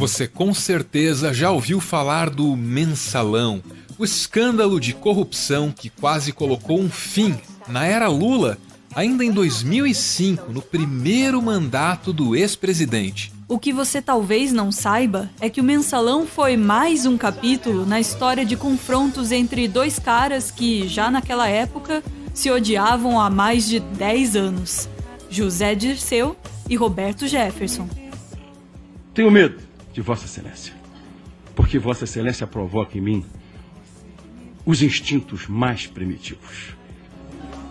Você com certeza já ouviu falar do Mensalão, o escândalo de corrupção que quase colocou um fim na era Lula, ainda em 2005, no primeiro mandato do ex-presidente. O que você talvez não saiba é que o Mensalão foi mais um capítulo na história de confrontos entre dois caras que, já naquela época, se odiavam há mais de 10 anos. José Dirceu e Roberto Jefferson. Tenho medo de Vossa Excelência, porque Vossa Excelência provoca em mim os instintos mais primitivos.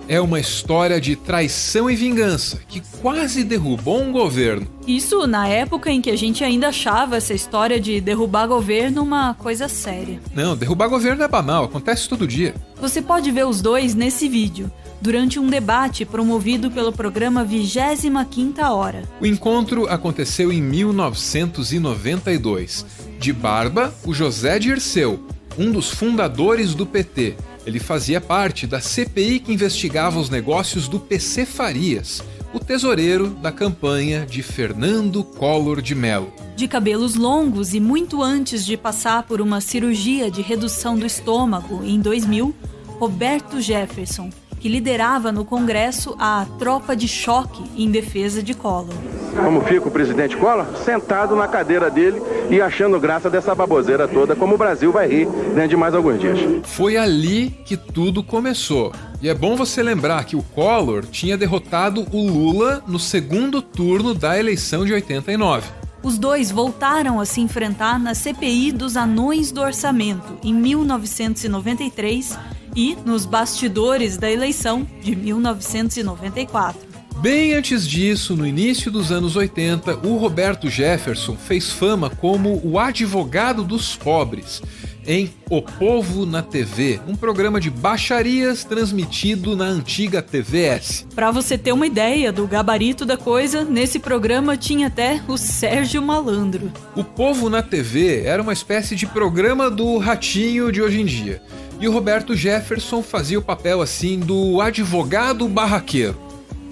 É uma história de traição e vingança que quase derrubou um governo. Isso na época em que a gente ainda achava essa história de derrubar governo uma coisa séria. Não, derrubar governo é banal, acontece todo dia. Você pode ver os dois nesse vídeo, durante um debate promovido pelo programa 25ª Hora. O encontro aconteceu em 1992. De barba, o José Dirceu, um dos fundadores do PT. Ele fazia parte da CPI que investigava os negócios do PC Farias, o tesoureiro da campanha de Fernando Collor de Mello. De cabelos longos e muito antes de passar por uma cirurgia de redução do estômago em 2000, Roberto Jefferson, que liderava no Congresso a tropa de choque em defesa de Collor. Como fica o presidente Collor? Sentado na cadeira dele e achando graça dessa baboseira toda, como o Brasil vai rir dentro de mais alguns dias. Foi ali que tudo começou. E é bom você lembrar que o Collor tinha derrotado o Lula no segundo turno da eleição de 89. Os dois voltaram a se enfrentar na CPI dos Anões do Orçamento em 1993 e nos bastidores da eleição de 1994. Bem antes disso, no início dos anos 80, o Roberto Jefferson fez fama como o advogado dos pobres em O Povo na TV, um programa de baixarias transmitido na antiga TVS. Para você ter uma ideia do gabarito da coisa, nesse programa tinha até o Sérgio Malandro. O Povo na TV era uma espécie de programa do Ratinho de hoje em dia. E o Roberto Jefferson fazia o papel assim do advogado barraqueiro.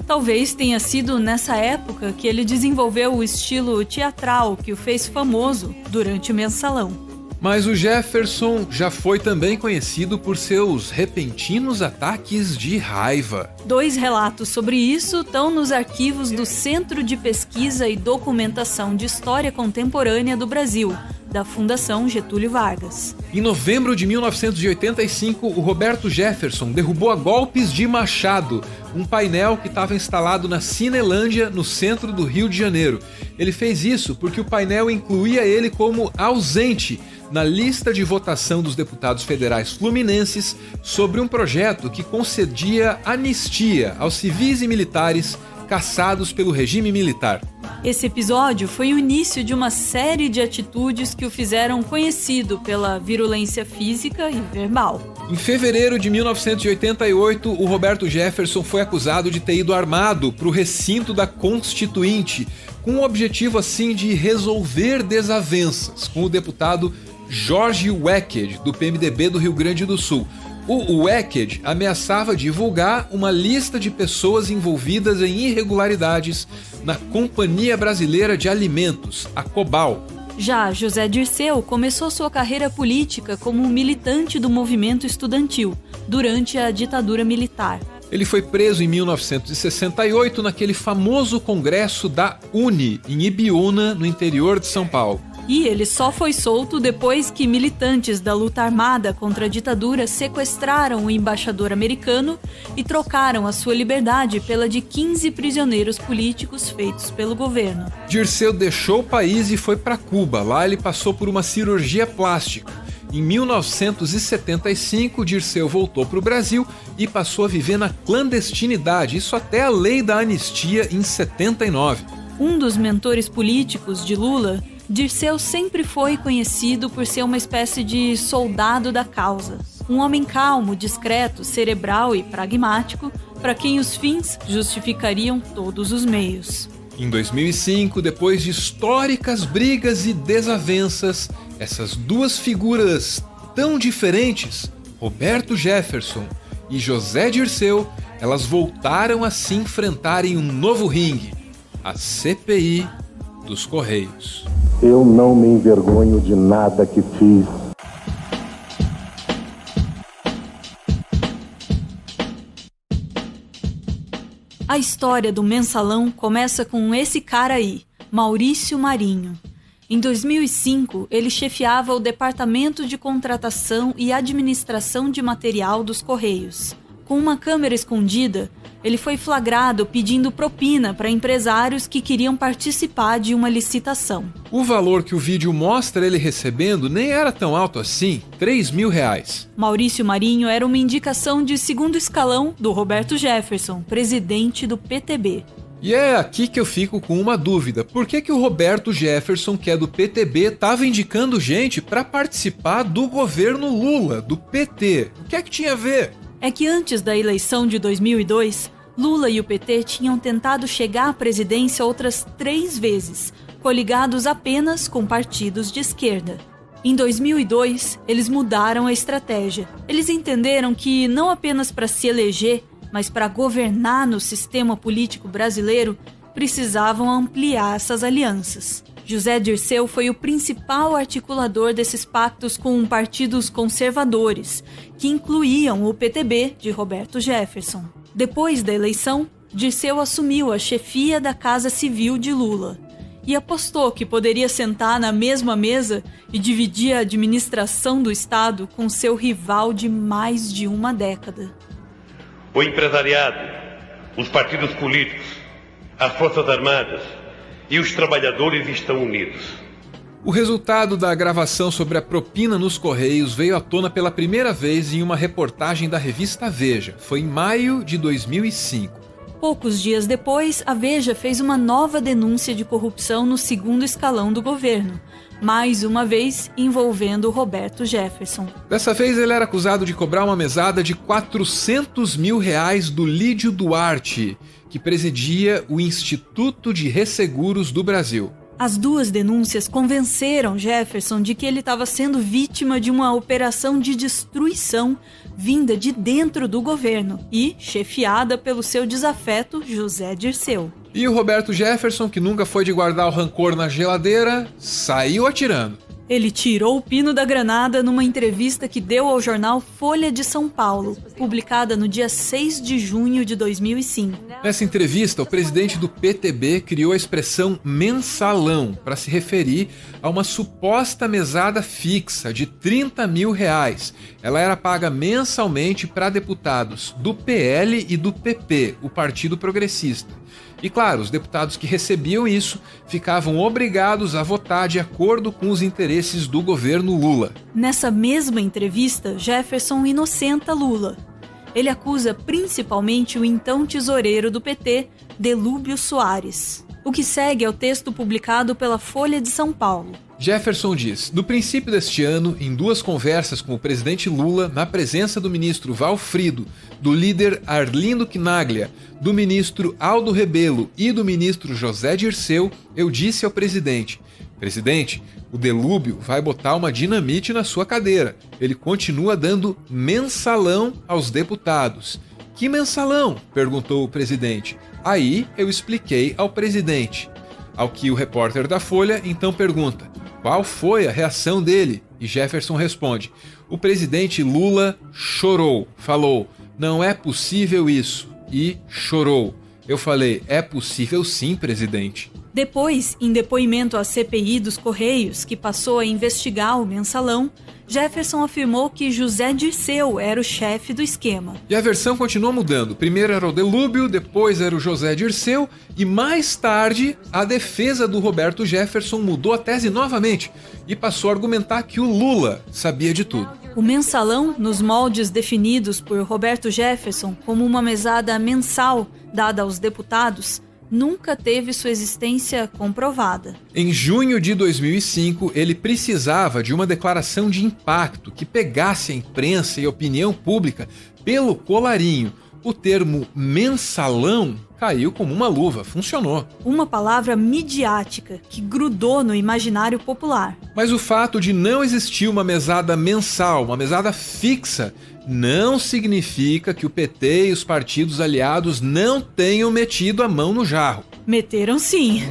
Talvez tenha sido nessa época que ele desenvolveu o estilo teatral que o fez famoso durante o Mensalão. Mas o Jefferson já foi também conhecido por seus repentinos ataques de raiva. 2 relatos sobre isso estão nos arquivos do Centro de Pesquisa e Documentação de História Contemporânea do Brasil, da Fundação Getúlio Vargas. Em novembro de 1985, o Roberto Jefferson derrubou a golpes de machado um painel que estava instalado na Cinelândia, no centro do Rio de Janeiro. Ele fez isso porque o painel incluía ele como ausente na lista de votação dos deputados federais fluminenses sobre um projeto que concedia anistia aos civis e militares caçados pelo regime militar. Esse episódio foi o início de uma série de atitudes que o fizeram conhecido pela virulência física e verbal. Em fevereiro de 1988, o Roberto Jefferson foi acusado de ter ido armado para o recinto da Constituinte, com o objetivo assim de resolver desavenças com o deputado Jorge Wecked, do PMDB do Rio Grande do Sul. O Wecked ameaçava divulgar uma lista de pessoas envolvidas em irregularidades na Companhia Brasileira de Alimentos, a Cobal. Já José Dirceu começou sua carreira política como militante do movimento estudantil, durante a ditadura militar. Ele foi preso em 1968 naquele famoso congresso da UNE, em Ibiúna, no interior de São Paulo. E ele só foi solto depois que militantes da luta armada contra a ditadura sequestraram o embaixador americano e trocaram a sua liberdade pela de 15 prisioneiros políticos feitos pelo governo. Dirceu deixou o país e foi para Cuba. Lá ele passou por uma cirurgia plástica. Em 1975, Dirceu voltou para o Brasil e passou a viver na clandestinidade, isso até a lei da anistia em 79. Um dos mentores políticos de Lula, Dirceu sempre foi conhecido por ser uma espécie de soldado da causa. Um homem calmo, discreto, cerebral e pragmático, para quem os fins justificariam todos os meios. Em 2005, depois de históricas brigas e desavenças, essas duas figuras tão diferentes, Roberto Jefferson e José Dirceu, elas voltaram a se enfrentar em um novo ringue, a CPI dos Correios. Eu não me envergonho de nada que fiz. A história do Mensalão começa com esse cara aí, Maurício Marinho. Em 2005, ele chefiava o Departamento de Contratação e Administração de Material dos Correios. Com uma câmera escondida, ele foi flagrado pedindo propina para empresários que queriam participar de uma licitação. O valor que o vídeo mostra ele recebendo nem era tão alto assim, R$3.000. Maurício Marinho era uma indicação de segundo escalão do Roberto Jefferson, presidente do PTB. E é aqui que eu fico com uma dúvida. Por que o Roberto Jefferson, que é do PTB, estava indicando gente para participar do governo Lula, do PT? O que é que tinha a ver? É que antes da eleição de 2002, Lula e o PT tinham tentado chegar à presidência outras 3 vezes, coligados apenas com partidos de esquerda. Em 2002, eles mudaram a estratégia. Eles entenderam que não apenas para se eleger, mas para governar no sistema político brasileiro, precisavam ampliar essas alianças. José Dirceu foi o principal articulador desses pactos com partidos conservadores, que incluíam o PTB de Roberto Jefferson. Depois da eleição, Dirceu assumiu a chefia da Casa Civil de Lula e apostou que poderia sentar na mesma mesa e dividir a administração do Estado com seu rival de mais de uma década. O empresariado, os partidos políticos, as Forças Armadas e os trabalhadores estão unidos. O resultado da gravação sobre a propina nos Correios veio à tona pela primeira vez em uma reportagem da revista Veja. Foi em maio de 2005. Poucos dias depois, a Veja fez uma nova denúncia de corrupção no segundo escalão do governo, mais uma vez envolvendo Roberto Jefferson. Dessa vez ele era acusado de cobrar uma mesada de R$400 mil do Lídio Duarte, que presidia o Instituto de Resseguros do Brasil. As 2 denúncias convenceram Jefferson de que ele estava sendo vítima de uma operação de destruição vinda de dentro do governo e chefiada pelo seu desafeto José Dirceu. E o Roberto Jefferson, que nunca foi de guardar o rancor na geladeira, saiu atirando. Ele tirou o pino da granada numa entrevista que deu ao jornal Folha de São Paulo, publicada no dia 6 de junho de 2005. Nessa entrevista, o presidente do PTB criou a expressão mensalão para se referir a uma suposta mesada fixa de R$30 mil. Ela era paga mensalmente para deputados do PL e do PP, o Partido Progressista. E claro, os deputados que recebiam isso ficavam obrigados a votar de acordo com os interesses do governo Lula. Nessa mesma entrevista, Jefferson inocenta Lula. Ele acusa principalmente o então tesoureiro do PT, Delúbio Soares. O que segue é o texto publicado pela Folha de São Paulo. Jefferson diz: no princípio deste ano, em 2 conversas com o presidente Lula, na presença do ministro Valfrido, do líder Arlindo Quinaglia, do ministro Aldo Rebelo e do ministro José Dirceu, eu disse ao presidente: presidente, o Delúbio vai botar uma dinamite na sua cadeira. Ele continua dando mensalão aos deputados. Que mensalão? Perguntou o presidente. Aí eu expliquei ao presidente. Ao que o repórter da Folha então pergunta: qual foi a reação dele? E Jefferson responde: o presidente Lula chorou, falou, não é possível isso, e chorou. Eu falei, é possível sim, presidente. Depois, em depoimento à CPI dos Correios, que passou a investigar o mensalão, Jefferson afirmou que José Dirceu era o chefe do esquema. E a versão continua mudando. Primeiro era o Delúbio, depois era o José Dirceu e mais tarde a defesa do Roberto Jefferson mudou a tese novamente e passou a argumentar que o Lula sabia de tudo. O mensalão, nos moldes definidos por Roberto Jefferson como uma mesada mensal dada aos deputados, nunca teve sua existência comprovada. Em junho de 2005, ele precisava de uma declaração de impacto que pegasse a imprensa e a opinião pública pelo colarinho. O termo mensalão caiu como uma luva, funcionou. Uma palavra midiática que grudou no imaginário popular. Mas o fato de não existir uma mesada mensal, uma mesada fixa, não significa que o PT e os partidos aliados não tenham metido a mão no jarro. Meteram sim.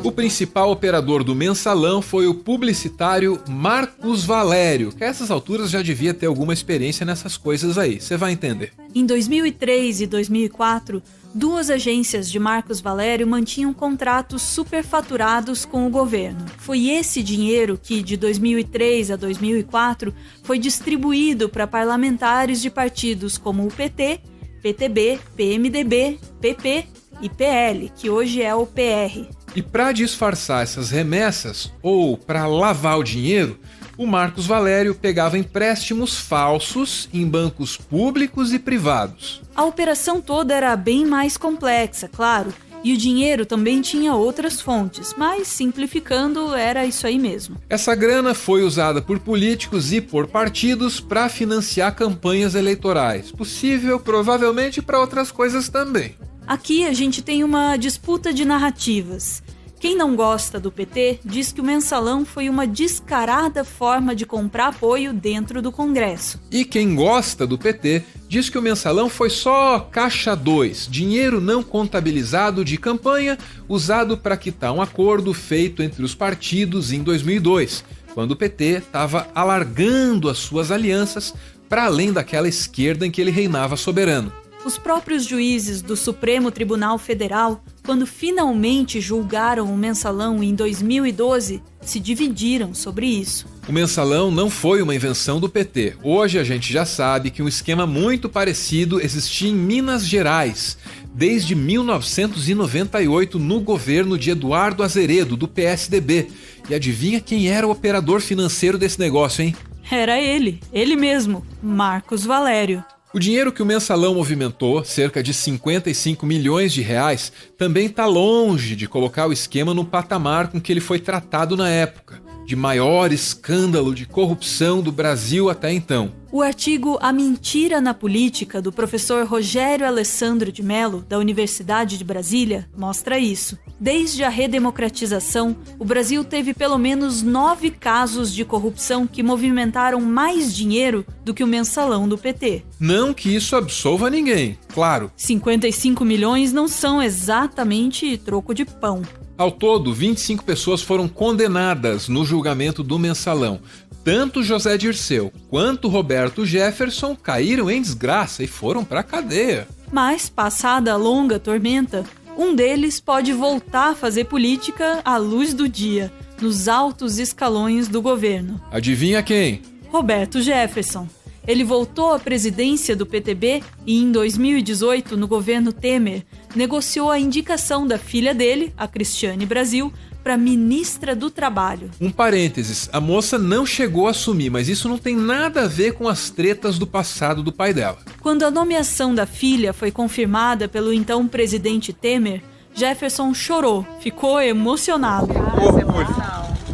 O principal operador do mensalão foi o publicitário Marcos Valério, que a essas alturas já devia ter alguma experiência nessas coisas aí, você vai entender. Em 2003 e 2004, duas agências de Marcos Valério mantinham contratos superfaturados com o governo. Foi esse dinheiro que, de 2003 a 2004, foi distribuído para parlamentares de partidos como o PT, PTB, PMDB, PP e PL, que hoje é o PR. E para disfarçar essas remessas, ou para lavar o dinheiro, o Marcos Valério pegava empréstimos falsos em bancos públicos e privados. A operação toda era bem mais complexa, claro, e o dinheiro também tinha outras fontes, mas simplificando era isso aí mesmo. Essa grana foi usada por políticos e por partidos para financiar campanhas eleitorais, possível provavelmente para outras coisas também. Aqui a gente tem uma disputa de narrativas. Quem não gosta do PT diz que o mensalão foi uma descarada forma de comprar apoio dentro do Congresso. E quem gosta do PT diz que o mensalão foi só caixa 2, dinheiro não contabilizado de campanha usado para quitar um acordo feito entre os partidos em 2002, quando o PT estava alargando as suas alianças para além daquela esquerda em que ele reinava soberano. Os próprios juízes do Supremo Tribunal Federal, quando finalmente julgaram o mensalão em 2012, se dividiram sobre isso. O mensalão não foi uma invenção do PT. Hoje a gente já sabe que um esquema muito parecido existia em Minas Gerais, desde 1998, no governo de Eduardo Azeredo, do PSDB. E adivinha quem era o operador financeiro desse negócio, hein? Era ele mesmo, Marcos Valério. O dinheiro que o mensalão movimentou, cerca de 55 milhões de reais, também está longe de colocar o esquema no patamar com que ele foi tratado na época, de maior escândalo de corrupção do Brasil até então. O artigo A Mentira na Política, do professor Rogério Alessandro de Mello, da Universidade de Brasília, mostra isso. Desde a redemocratização, o Brasil teve pelo menos 9 casos de corrupção que movimentaram mais dinheiro do que o mensalão do PT. Não que isso absolva ninguém, claro. 55 milhões não são exatamente troco de pão. Ao todo, 25 pessoas foram condenadas no julgamento do mensalão. Tanto José Dirceu quanto Roberto Jefferson caíram em desgraça e foram para a cadeia. Mas, passada a longa tormenta, um deles pode voltar a fazer política à luz do dia, nos altos escalões do governo. Adivinha quem? Roberto Jefferson. Ele voltou à presidência do PTB e, em 2018, no governo Temer, negociou a indicação da filha dele, a Cristiane Brasil, para ministra do Trabalho. Um parênteses, a moça não chegou a assumir, mas isso não tem nada a ver com as tretas do passado do pai dela. Quando a nomeação da filha foi confirmada pelo então presidente Temer, Jefferson chorou, ficou emocionado. Orgulho.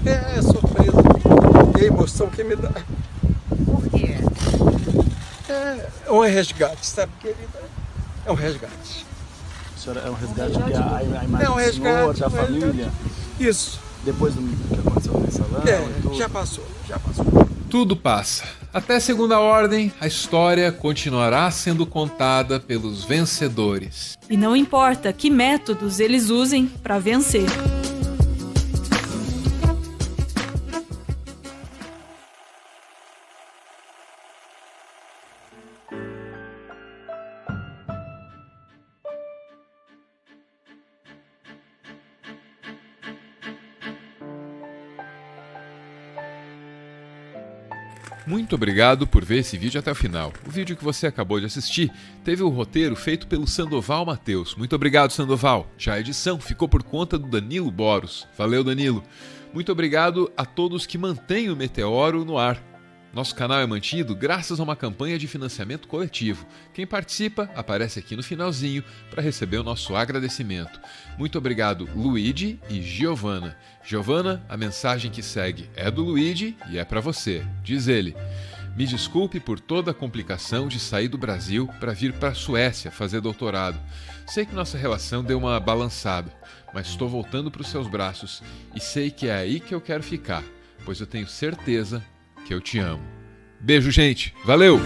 É surpresa. É a emoção que me dá. Por quê? É um resgate, sabe, querida? É um resgate. Senhora, é um resgate que a imagem É um resgate, do senhor, da família, isso. depois do que aconteceu no mensalão. Já passou. Tudo passa. Até segunda ordem, a história continuará sendo contada pelos vencedores. E não importa que métodos eles usem para vencer. Muito obrigado por ver esse vídeo até o final. O vídeo que você acabou de assistir teve o roteiro feito pelo Sandoval Mateus. Muito obrigado, Sandoval. Já a edição ficou por conta do Danilo Boros. Valeu, Danilo. Muito obrigado a todos que mantêm o Meteoro no ar. Nosso canal é mantido graças a uma campanha de financiamento coletivo. Quem participa aparece aqui no finalzinho para receber o nosso agradecimento. Muito obrigado, Luigi e Giovana. Giovana, a mensagem que segue é do Luigi e é para você. Diz ele: me desculpe por toda a complicação de sair do Brasil para vir para a Suécia fazer doutorado. Sei que nossa relação deu uma balançada, mas estou voltando para os seus braços e sei que é aí que eu quero ficar, pois eu tenho certeza que eu te amo. Beijo, gente. Valeu!